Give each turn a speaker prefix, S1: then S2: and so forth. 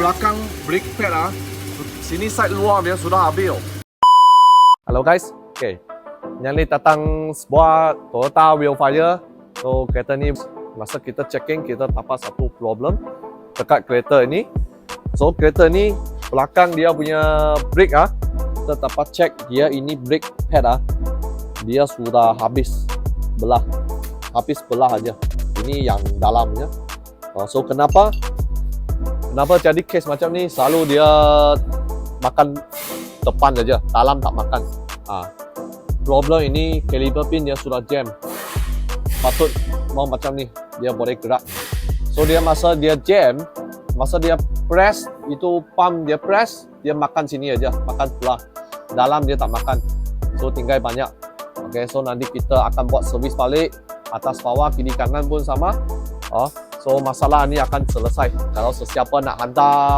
S1: belakang brake pad sini side luar dia sudah habis.
S2: Hello guys, okay. Yang ni datang sebuah Toyota Wheelfire. So kereta ni masa kita checking kita dapat satu problem dekat kereta ini. So kereta ni belakang dia punya brake kita dapat check dia ini brake pad dia sudah habis belah aja. Ini yang dalamnya. So kenapa jadi case macam ni? Selalu dia makan depan saja, dalam tak makan. Problem ini caliper pin dia sudah jam. Patut mau macam ni, dia boleh gerak. So dia masa dia jam, masa dia press itu pump dia press, dia makan sini aja, makan sebelah. Dalam dia tak makan. So tinggal banyak. Okay, so nanti kita akan buat servis balik, atas bawah kiri kanan pun sama. So masalah ni akan selesai kalau sesiapa nak hantar